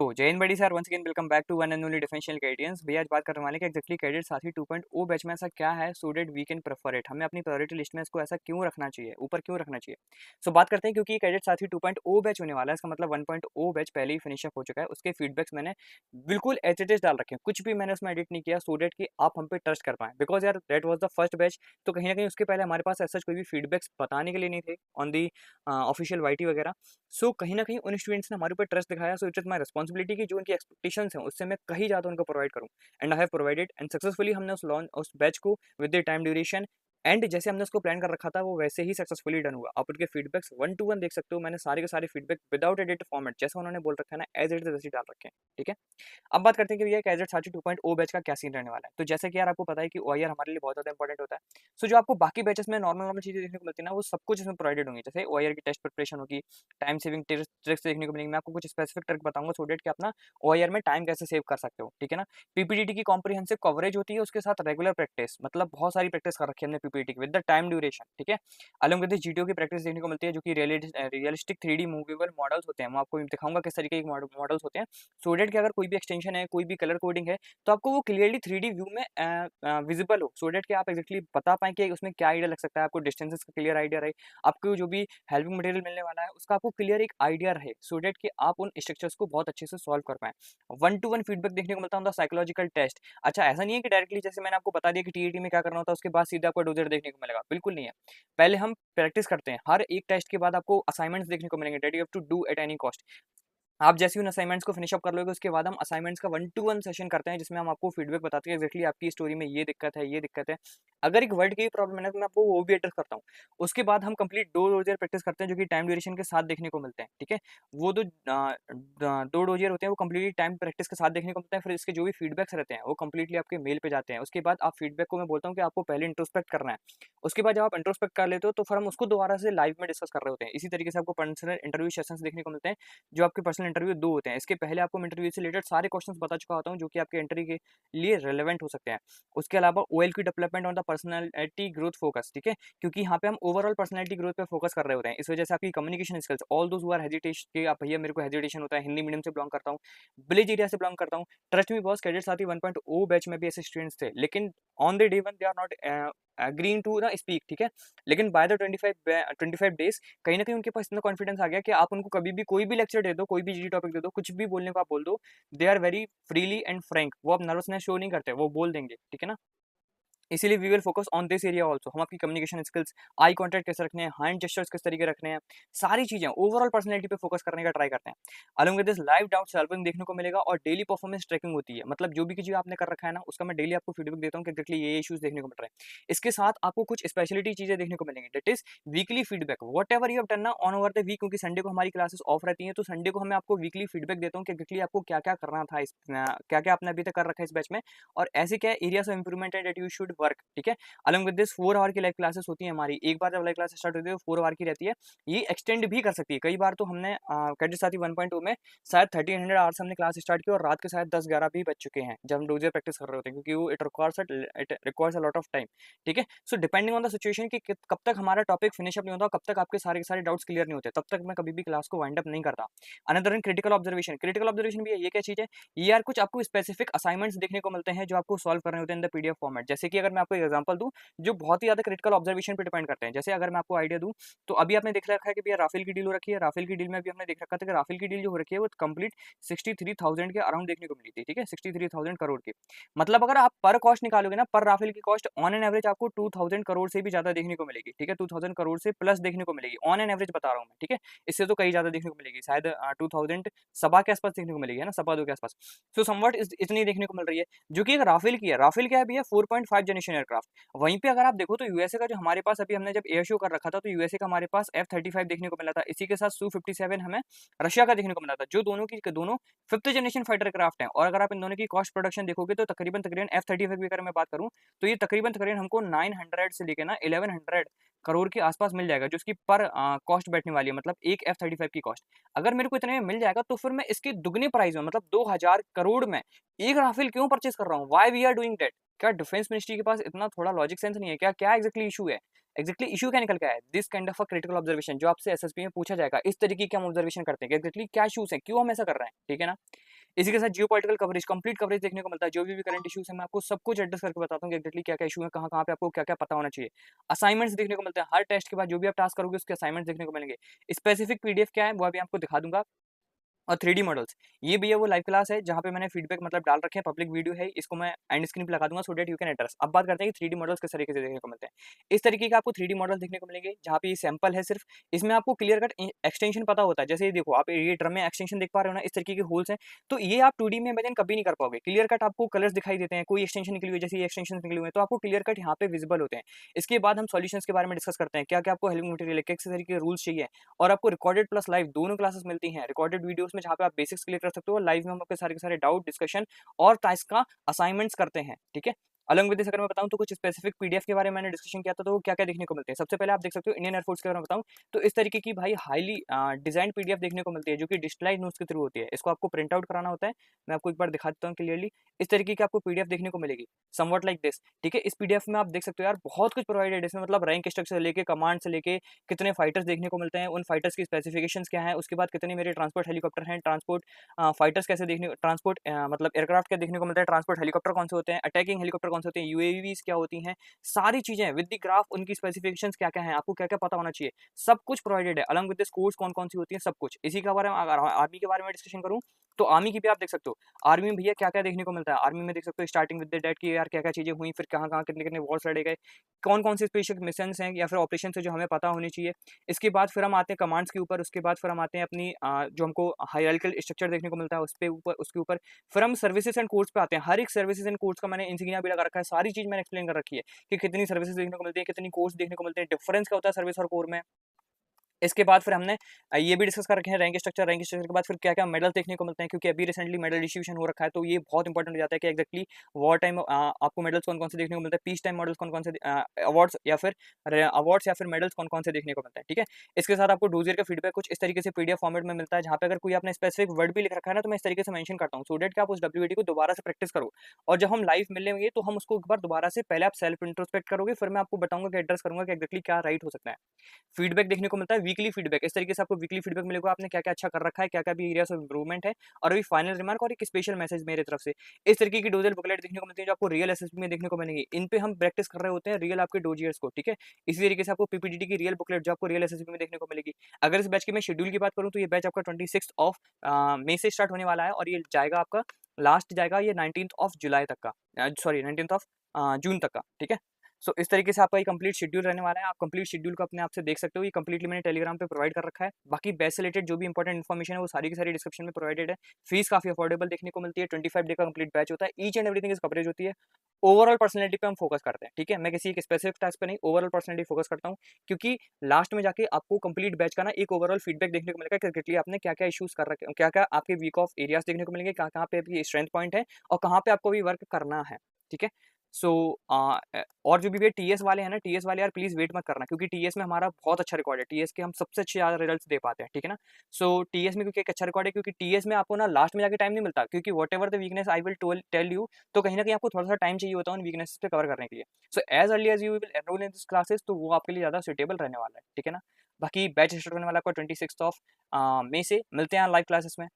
तो जय हिंद बड़ी sir, once again welcome back to one and only differential cadence. भैया आज बात करने वाले कि एक्जैक्टली कैडेट साथी 2.0 बैच में ऐसा क्या है so that we can prefer it. हमें अपनी प्रायोरिटी लिस्ट में इसको ऐसा क्यों रखना चाहिए, ऊपर क्यों रखना चाहिए। सो बात करते हैं क्योंकि कैडेट साथी 2.0 बैच होने वाला है, इसका मतलब 1.0 बैच पहले ही फिनिश अप हो चुका है। उसके फीडबैक्स मैंने बिल्कुल एज इट इज डाल रखे हैं, कुछ भी मैंने उसमें एडिट नहीं किया सो दैट कि आप हम पे ट्रस्ट कर पाएं, बिकॉज यार that was the first batch. तो कहीं ना कहीं उसके पहले हमारे पास ऐसा कोई भी फीडबैक्स बताने के लिए नहीं थे ऑन दी ऑफिशियल वाईटी वगैरह। सो कहीं न कहीं उन स्टूडेंट्स ने हमारे ऊपर ट्रस्ट दिखाया, so it is my responsibility कि जो उनकी एक्सपेक्टेशंस हैं उससे मैं कहीं ज़्यादा उनको प्रोवाइड करूँ। And I have provided and successfully हमने उस बैच को with the time duration and जैसे हमने उसको प्लान कर रखा था वो वैसे ही सक्सेसफुली डन हुआ। आप उनके फीडबैक्स 1 टू 1 देख सकते हो, मैंने सारे के सारे फीडबैक विदाउट एडिट फॉर्मेट जैसा उन्होंने बोल रखा है ना, एज़ इट इज़ वैसे ही डाल रखे हैं, ठीक है? अब बात करते हैं कि भैया कैडेट साथी 2.0 बैच का क्या सीन रहने वाला है। तो जैसे कि यार आपको पता है कि ओआईआर हमारे लिए बहुत ज़्यादा इंपॉर्टेंट होता है। सो जो आपको बाकी बैचेस में नॉर्मल चीज़ें देखने को मिलती है ना, वो सब कुछ इसमें प्रोवाइडेड होंगी। जैसे ओआईआर की टेस्ट प्रिपरेशन होगी, टाइम सेविंग ट्रिक्स देखने को मिलेंगी। मैं आपको कुछ स्पेसिफिक ट्रिक बताऊंगा सो डेट कि अपना ओआईआर में टाइम कैसे सेव कर सकते हो, ठीक है ना। पीपीटीटी की कॉम्प्रिहेंसिव कवरेज होती है, उसके साथ रेगुलर प्रैक्टिस, मतलब बहुत सारी प्रैक्टिस कर रखी है हमने पीपीटी की विद द टाइम ड्यूरेशन, ठीक है। अलॉन्ग विद जीटीओ की प्रैक्टिस देखने को मिलती है, जो कि रियलिस्टिक 3D मूवेबल मॉडल्स होते हैं। मैं आपको दिखाऊंगा किस तरीके के मॉडल्स होते हैं सो डेट कि अगर कोई भी एक्सटेंशन है, कोई भी कलर कोडिंग है, तो आपको वो क्लियरली 3D व्यू में विजिबल हो, सो डेट कि आप एक्जेक्टली बता पाएं कि उसमें क्या आइडिया लग सकता है, आपको डिस्टेंसेस का क्लियर आइडिया रहे, आपको जो भी हेल्पिंग मटेरियल मिलने वाला है उसका आपको क्लियर एक आइडिया रहे, सो डेट कि आप उन स्ट्रक्चर्स को बहुत अच्छे से सॉल्व कर पाएं। 1 टू 1 फीडबैक देखने को मिलता है साइकोलॉजिकल टेस्ट। अच्छा, ऐसा नहीं है कि डायरेक्टली जैसे मैंने आपको बता दिया कि टीईटी में क्या करना होता है उसके बाद सीधा आपको डोजर देखने को मिलेगा, बिल्कुल नहीं है। पहले हम प्रैक्टिस करते हैं, हर एक टेस्ट के बाद आपको असाइनमेंट्स देखने को मिलेंगे that you have to do at any cost. आप जैसे ही उन असाइनमेंट्स को फिनिश अप कर लोगे उसके बाद हम असाइनमेंट्स का 1 टू 1 सेशन करते हैं, जिसमें हम आपको फीडबैक बताते हैं एक्जेक्टली आपकी स्टोरी में ये दिक्कत है, ये दिक्कत है। अगर एक वर्ड की प्रॉब्लम है ना, तो मैं आपको वो भी एड्रेस करता हूँ। उसके बाद हम कंप्लीट 2 डोजियर प्रैक्टिस करते हैं, जो कि टाइम ड्यूरेशन के साथ देखने को मिलते हैं, ठीक है। वो 2 डोजियर होते हैं, वो कंप्लीटली टाइम प्रैक्टिस के साथ देखने को मिलते हैं। फिर इसके जो भी फीडबैक्स रहते हैं वो कंप्लीटली आपके मेल पे जाते हैं। उसके बाद आप फीडबैक को मैं बोलता हूँ कि आपको पहले इंट्रोस्पेक्ट करना है। उसके बाद जब आप इंट्रोस्पेक्ट कर लेते हो तो फिर हम उसको दोबारा से लाइव में डिस्कस कर रहे होते हैं। इसी तरीके से आपको पर्सनल इंटरव्यू सेशंस देखने को मिलते हैं, जो आपके पर्सनल इंटरव्यू 2 होते हैं। इसके पहले आपको मैं इंटरव्यू से रिलेटेड सारे क्वेश्चंस बता चुका होता हूँ, जो कि आपके इंटरव्यू के लिए रिलेवेंट हो सकते हैं। उसके अलावा OLQ development on the personality growth focus, ठीक है, क्योंकि यहाँ पे हम ओवरऑल पर्सनैलिटी ग्रोथ पे फोकस कर रहे होते हैं। इस वजह से आपकी communication skills, all those who are hesitation कि आप भैया मेरे को हेजिटेशन होता है, हिंदी मीडियम से बिलोंग करता हूँ, विलेज एरिया से बिलोंग करता हूँ, ट्रस्ट मी बॉस, कैडेट साथी 1.0 बैच में भी ऐसे स्टूडेंट्स थे, लेकिन on the day one they are not agreeing to ना स्पीक, ठीक है। लेकिन बाय द 25 डेज कहीं ना कहीं उनके पास इतना कॉन्फिडेंस आ गया कि आप उनको कभी भी कोई भी लेक्चर दे दो, कोई भी जी टॉपिक दे दो, कुछ भी बोलने को आप बोल दो, they are very freely and frank. वो आप नर्वसनेस शो नहीं करते, वो बोल देंगे, ठीक है ना। इसीलिए we will focus on this area also. हम आपकी कम्युनिकेशन स्किल्स, आई कॉन्टैक्ट कैसे रखने हैं, हैंड जेस्चर्स किस तरीके रखने हैं, सारी चीजें ओवरऑल पर्सनैलिटी पे फोकस करने का ट्राई करते हैं। Along with this live doubt solving देखने को मिलेगा और डेली परफॉर्मेंस ट्रैकिंग होती है। मतलब जो भी चीज आपने कर रखा है ना, उसका मैं डेली आपको फीडबैक देता हूँ कि एक्जेक्टली ये इश्यूज देखने को मिल रहे हैं। इसके साथ आपको कुछ स्पेशलिटी चीजें देखने को मिलेंगी, that is weekly feedback. What ever you have done ना ऑन ओवर द वीक, क्योंकि संडे को हमारी क्लासेस ऑफ रहती हैं, तो संडे को हमें आपको वीकली फीडबैक देता हूँ कि एक्जेक्टली आपको क्या क्या करना था, क्या क्या आपने अभी तक कर रखा है इस बैच में, और ऐसे क्या एरियाज ऑफ इंप्रूवमेंट है दैट यू शुड वर्क, ठीक है। अलॉन्ग विद दिस 4 आवर की लाइव क्लासेस होती है हमारी। एक बार जब लाइव क्लास स्टार्ट होती है तो 4 आवर की रहती है, ये एक्सटेंड भी कर सकती है। कई बार तो हमने कैडेट साथी 1.2 में शायद 1300 आवर्स हमने क्लास स्टार्ट की और रात के शायद 10-11 भी बज चुके हैं जब हम डोजियर प्रैक्टिस कर रहे होते हैं, क्योंकि वो it requires a lot of time, ठीक है। So depending on the situation कि कब तक हमारा टॉपिक फिनिश अप नहीं होता, कब तक आपके सारे के सारे डाउट्स क्लियर नहीं होते, तब तक मैं कभी भी क्लास को वाइंड अप नहीं करता। Another in critical observation, critical observation भी है, ये क्या चीज है, ये यार कुछ आपको स्पेसिफिक असाइनमेंट्स देखने को मिलते हैं जो आपको सॉल्व करने होते हैं इन द पीडीएफ फॉर्मेट। जैसे कि अगर मैं आपको एग्जांपल दूं, जो बहुत ही ज़्यादा क्रिटिकल ऑब्जर्वेशन पे डिपेंड करते हैं। जैसे अगर मैं आपको आइडिया दूं, तो अभी आपने देख रखा है कि भैया राफेल की डील हो रखी है। राफेल की डील में भी हमने देख रखा था कि राफेल की डील जो हो रखी है वो कंप्लीट 63,000 के अराउंड देखने को मिली थी, ठीक है, 63,000 करोड़ की। मतलब अगर आप पर कॉस्ट निकालोगे ना, पर राफेल की कॉस्ट ऑन एन एवरेज आपको 2,000 करोड़ से भी ज्यादा देखने को मिलेगी, ठीक है, 2,000 करोड़ से प्लस देखने को मिलेगी, ऑन एन एवरेज बता रहा हूँ मैं, ठीक है। इससे तो कहीं ज्यादा देखने को मिलेगी, शायद 2000 सभा के आसपास देखने को मिलेगी, है ना, सभा 2 के आसपास। सो समवट इतनी देखने को मिल रही है, जो कि एक राफेल की है। राफेल क्या है भैया, 4.5 जनरेशन एयरक्राफ्ट। वहीं पे अगर आप देखो तो यूएसए का जो हमारे पास अभी हमने जब एयर शो कर रखा था, तो यूएसए का हमारे पास F-35 देखने को मिला था। इसी के साथ Su-57 हमें रशिया का देखने को मिला था, जो दोनों 5th जनरेशन फाइटर क्राफ्ट हैं। और अगर आप इन दोनों की कॉस्ट प्रोडक्शन देखोगे तो तकरीबन तकरीबन F-35 की अगर मैं बात करूं, तो ये तकरीबन हमको 900 से लेकर ना 1100 करोड़ के आसपास मिल जाएगा, जो इसकी पर कॉस्ट बैठने वाली है, मतलब एक F-35 की कॉस्ट। अगर मेरे को इतने में मिल जाएगा तो फिर मैं इसकी दुगनी प्राइस में, मतलब 2000 करोड़ में एक राफेल क्यों परचेज कर रहा हूँ, why we are doing that. क्या डिफेंस मिनिस्ट्री के पास इतना थोड़ा लॉजिक सेंस नहीं है क्या? क्या एग्जैक्टली इशू है? एग्जैक्टली इशू क्या निकल के आया है? This kind of a critical observation जो आपसे एसएसबी में पूछा जाएगा, इस तरीके की हम ऑब्जर्वेशन करते हैं कि एग्जैक्टली क्या इशूज हैं, क्यों हम ऐसा कर रहे हैं, ठीक है ना? इसी के साथ जियोपॉलिटिकल कवरेज, कंप्लीट कवरेज देखने को मिलता है। जो भी करंट इश्यूज है मैं आपको सब कुछ एड्रेस करके बताता हूँ कि एग्जैक्टली क्या क्या इशू है, कहाँ कहाँ पे आपको क्या क्या पता होना चाहिए। असाइनमेंट्स देखने को मिलते हैं, हर टेस्ट के बाद जो भी आप टास्क करोगे उसके असाइनमेंट्स देखने को मिलेंगे। स्पेसिफिक पीडीएफ क्या है वो अभी आपको दिखा दूंगा। और 3D मॉडल्स, ये भैया वो लाइव क्लास है जहाँ पे मैंने फीडबैक मतलब डाल रखे हैं, पब्लिक वीडियो है, इसको मैं एंड स्क्रीन पे लगा दूंगा so that you can address. अब बात करते हैं कि 3D मॉडल्स किस तरीके से देखने को मिलते हैं। इस तरीके के आपको 3D मॉडल देखने को मिलेंगे जहाँ पे ये सैंपल है सिर्फ, इसमें आपको क्लियर कट एक्सटेंशन पता होता है। जैसे ये देखो आप ये ड्रम में एक्सटेंशन देख पा रहे हो ना, इस तरीके के होल्स हैं, तो ये आप 2D में इमेजिन कभी नहीं कर पाओगे। क्लियर कट आपको कलर्स दिखाई देते हैं, कोई एक्सटेंशन निकली हुई है, जैसे ये एक्सटेंशन निकले हुए हैं तो आपको क्लियर कट यहाँ पे विजिबल होते हैं। इसके बाद हम सॉल्यूशंस के बारे में डिस्कस करते हैं, क्या क्या आपको हेल्पिंग मटेरियल है, किस तरीके के रूल्स चाहिए। और आपको रिकॉर्डेड प्लस लाइव दोनों क्लासेस मिलती हैं। रिकॉर्डेड वीडियोस में जहाँ पे आप बेसिक्स क्लियर कर सकते हो, लाइव में हम आपके सारे के सारे डाउट डिस्कशन और टास्क का असाइनमेंट्स करते हैं, ठीक है। अलग विद अगर मैं बताऊं तो कुछ स्पेसिफिक पीडीएफ के बारे में मैंने डिस्कशन किया था, तो क्या क्या देखने को मिलते हैं। सबसे पहले आप देख सकते हो इंडियन एयरफोर्स के बारे में बताऊं तो इस तरीके की भाई हाईली डिजाइन पीडीएफ देखने को मिलती है जो कि डिजिटलाइज नोट्स के थ्रू होती है। इसको आपको प्रिंट आउट कराना होता है। मैं आपको एक बार दिखा देता हूँ क्लियरली। इस तरीके की आपको पीडीएफ देखने को मिलेगी, समवट लाइक दिस, ठीक है। इस पीडीएफ में आप देख सकते हो यार बहुत कुछ प्रोवाइडेड है इसमें, मतलब रैंक स्ट्रक्चर से लेके कमांड से लेके कितने फाइटर्स देखने को मिलते हैं, उन फाइटर्स की स्पेसिफिकेशंस क्या है, उसके बाद कितने मेरे ट्रांसपोर्ट हेलीकॉप्टर हैं, ट्रांसपोर्ट फाइटर्स कैसे देखने, ट्रांसपोर्ट मतलब एयरक्राफ्ट क्या देखने को मिलता है, ट्रांसपोर्ट हेलीकॉप्टर कौन से होते हैं, अटैकिंग हेलीकॉप्टर कौन से होते हैं, यूएवीज क्या होती हैं, सारी चीजें विद द ग्राफ, उनकी स्पेसिफिकेशंस क्या क्या है, आपको क्या क्या पता होना चाहिए, सब कुछ प्रोवाइडेड है। अलॉन्ग विद कोर्स कौन कौन सी होती है, सब कुछ। इसी के बारे में अगर आर्मी के बारे में डिस्कशन करूँ तो आर्मी की भी आप देख सकते हो। आर्मी में भैया क्या क्या देखने को मिलता है, आर्मी में देख सकते हो स्टार्टिंग विद द डेट की यार क्या क्या चीजें हुई, फिर कहाँ कहाँ कितने कितने वॉर्स लड़े गए, कौन कौन से स्पेशल मिशन हैं या फिर ऑपरेशन है जो हमें पता होनी चाहिए। इसके बाद फिर हम आते हैं कमांड्स के ऊपर, उसके बाद फिर हम आते हैं अपनी जो हमको हायरार्किकल स्ट्रक्चर देखने को मिलता है उस पे ऊपर, उसके ऊपर फिर हम सर्विसेज एंड कोर्स पे आते हैं। हर एक सर्विसेज एंड कोर्स का मैंने इंसिग्निया भी लगा रखा है, सारी चीज मैंने एक्सप्लेन कर रखी है कि कितनी सर्विसेज देखने को मिलती है, कितनी कोर्स देखने को मिलते हैं, डिफरेंस क्या होता है सर्विस और कोर में। इसके बाद फिर हमने ये भी डिस्कस कर रखे हैं रैंक स्ट्रक्चर के बाद फिर क्या क्या मेडल देखने को मिलते हैं, क्योंकि अभी रिसेंटली मेडल डिस्ट्रीब्यूशन हो रखा है तो ये बहुत इंपॉर्टेंट हो जाता है कि एक्जैक्टली वॉर टाइम आपको मेडल्स कौन कौन से देखने को मिलते हैं, पीस टाइम मॉडल्स कौन कौन से, अवार्ड्स या फिर मेडल्स कौन कौन से देखने को मिलते हैं, ठीक है। इसके साथ आपको डोजियर का फीडबैक कुछ इस तरीके से पीडीएफ फॉर्मेट में मिलता है, जहाँ पे अगर कोई आपने स्पेसिफिक वर्ड भी लिख रखा है ना तो मैं इस तरीके से मेंशन करता हूँ सो डेट कि आप उस डब्ल्यूएटी को दोबारा से प्रैक्टिस करो। और जब हम लाइव मिलेंगे तो हम उसको एक बार दोबारा से पहले आप सेल्फ इंट्रोस्पेक्ट करोगे, फिर मैं आपको बताऊंगा कि एड्रेस करूंगा कि एक्जैक्टली क्या राइट हो सकता है। फीडबैक देखने को मिलता है, वीकली फीडबैक, इस तरीके से आपको वीकली फीडबैक मिलेगा, आपने क्या क्या अच्छा कर रखा है, क्या क्या भी एरियाज ऑफ इंप्रूवमेंट है, और अभी फाइनल रिमार्क और एक स्पेशल मैसेज मेरे तरफ से। इस तरीके की डोजल बुकलेट देखने को मिलती है जो आपको रियल एसएसबी में देखने को मिलेंगी। इन पे हम प्रैक्टिस कर रहे होते हैं रियल आपके डोजियर्स को, ठीक है। इसी तरीके से आपको पीपीडीटी की रियल बुकलेट जो आपको रियल एसएसबी में देखने को मिलेगी। अगर इस बैच की मैं शेड्यूल की बात करूँ तो ये बैच आपका 26 ऑफ मई से स्टार्ट होने वाला है और ये जाएगा आपका, लास्ट जाएगा ये 19 ऑफ जुलाई तक का, सॉरी 19 ऑफ जून तक का, ठीक है। सो इस तरीके से आपका ये कंप्लीट शेड्यूल रहने वाला है। आप कंप्लीट शेड्यूल को अपने आप से देख सकते हो, ये कंप्लीटली मैंने टेलीग्राम पे प्रोवाइड कर रखा है। बाकी बैच से रिलेटेड जो भी इंपॉर्टेंट इन्फॉर्मेशन है वो सारी की सारी डिस्क्रिप्शन में प्रोवाइडेड है। फीस काफी अफोर्डेबल देखने को मिलती है, 25 डे का कंप्लीट बैच होता है, each and everything is coverage होती है। ओवरऑल पर्सनैलिटी पे हम फोकस करते हैं, ठीक है। मैं किसी एक स्पेसिफिक टास्क पे नहीं, ओवरऑल पर्सनैलिटी फोकस करता हूँ, क्योंकि लास्ट में जाके आपको कंप्लीट बैच का ना एक ओवरऑल फीडबैक देखने को मिलेगा क्रिकेटली आपने क्या क्या इशूज कर रखे, क्या क्या आपके वीक ऑफ एरियाज देखने को मिलेंगे, कहाँ कहाँ पे आपकी स्ट्रेंथ पॉइंट है और कहाँ पे आपको भी वर्क करना है, ठीक है। सो और जो भी टीएस वाले हैं ना, टीएस वाले यार प्लीज वेट मत करना, क्योंकि टीएस में हमारा बहुत अच्छा रिकॉर्ड है, टीएस के हम सबसे अच्छे ज्यादा रिजल्ट्स दे पाते हैं, ठीक है ना। सो टीएस में क्योंकि एक अच्छा रिकॉर्ड है, क्योंकि टीएस में आपको ना लास्ट में जाके टाइम नहीं मिलता, क्योंकि whatever the weakness I will tell you, तो कहीं ना कहीं आपको थोड़ा सा टाइम चाहिए होता है उन वीकनेस पे कवर करने के लिए। So as early as you will enrol in this classes तो वो आपके लिए ज्यादा सुटेबल रहने वाला है, ठीक है ना। बाकी बैच स्टार्ट होने वाला आपका 26 ऑफ मई से। मिलते हैं लाइव क्लासेस में।